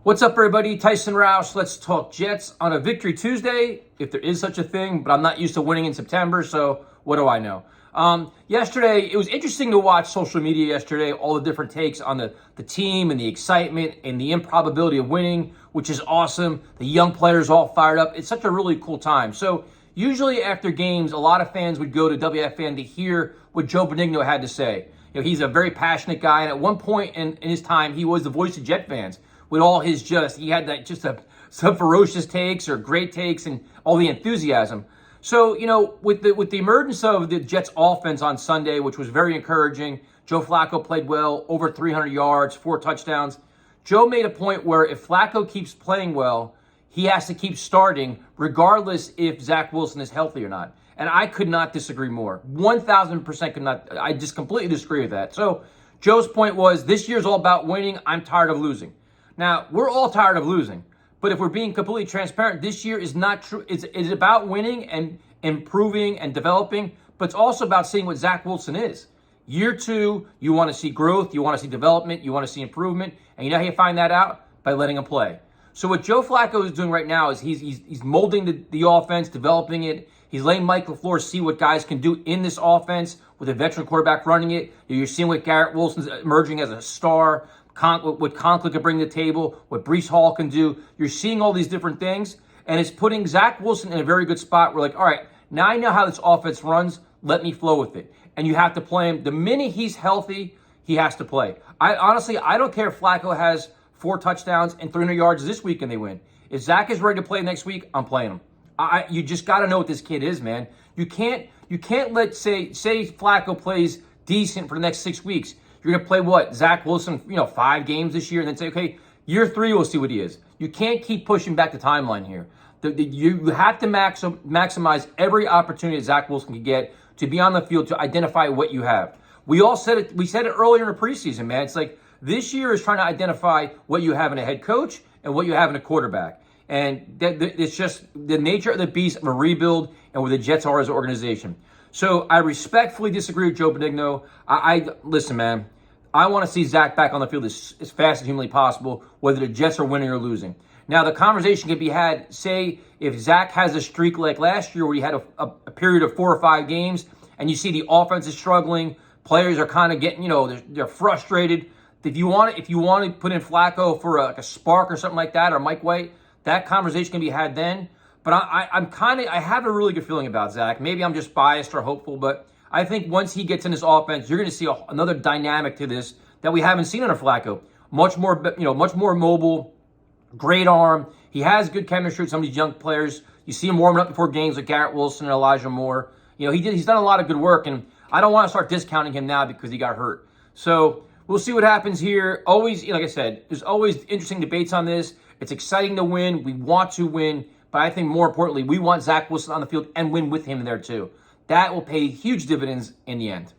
What's up, everybody? Tyson Roush. Let's talk Jets on a Victory Tuesday, if there is such a thing, but I'm not used to winning in September, so what do I know? Yesterday, it was interesting to watch social media yesterday, all the different takes on the team and the excitement and the improbability of winning, which is awesome. The young players all fired up. It's such a really cool time. So usually after games, a lot of fans would go to WFN to hear what Joe Benigno had to say. You know, he's a very passionate guy, and at one point in his time, he was the voice of Jet fans. With all his he had that some ferocious takes or great takes and all the enthusiasm. So, you know, with the emergence of the Jets offense on Sunday, which was very encouraging, Joe Flacco played well, over 300 yards, 4 touchdowns. Joe made a point where if Flacco keeps playing well, he has to keep starting regardless if Zach Wilson is healthy or not. And I could not disagree more. 1,000% could not. I just completely disagree with that. So Joe's point was, this year's all about winning. I'm tired of losing. Now, we're all tired of losing, but if we're being completely transparent, this year is not true. It's about winning and improving and developing, but it's also about seeing what Zach Wilson is. Year 2, you want to see growth, you want to see development, you want to see improvement, and you know how you find that out? By letting him play. So what Joe Flacco is doing right now is he's molding the offense, developing it. He's letting Mike LaFleur see what guys can do in this offense with a veteran quarterback running it. You're seeing what Garrett Wilson's emerging as a star. What Conklin can bring to the table, what Breece Hall can do. You're seeing all these different things, and it's putting Zach Wilson in a very good spot. We're like, all right, now I know how this offense runs. Let me flow with it. And you have to play him. The minute he's healthy, he has to play. I don't care if Flacco has 4 touchdowns and 300 yards this week and they win. If Zach is ready to play next week, I'm playing him. You just got to know what this kid is, man. You can't let say Flacco plays decent for the next 6 weeks. You're going to play what? Zach Wilson, 5 games this year and then say, okay, year 3, we'll see what he is. You can't keep pushing back the timeline here. You have to maximize every opportunity that Zach Wilson can get to be on the field to identify what you have. We said it earlier in the preseason, man. It's like this year is trying to identify what you have in a head coach and what you have in a quarterback. And it's just the nature of the beast of a rebuild and where the Jets are as an organization. So I respectfully disagree with Joe Benigno. Listen, man. I want to see Zach back on the field as fast as humanly possible, whether the Jets are winning or losing. Now, the conversation can be had, say, if Zach has a streak like last year where he had a period of 4 or 5 games, and you see the offense is struggling, players are kind of getting, they're frustrated. If you want to put in Flacco for a spark or something like that, or Mike White, that conversation can be had then. But I have a really good feeling about Zach. Maybe I'm just biased or hopeful, but I think once he gets in this offense, you're going to see another dynamic to this that we haven't seen under Flacco. Much more mobile, great arm. He has good chemistry with some of these young players. You see him warming up before games like Garrett Wilson and Elijah Moore. He's done a lot of good work, and I don't want to start discounting him now because he got hurt. So we'll see what happens here. Always, like I said, there's always interesting debates on this. It's exciting to win. We want to win, but I think more importantly, we want Zach Wilson on the field and win with him there too. That will pay huge dividends in the end.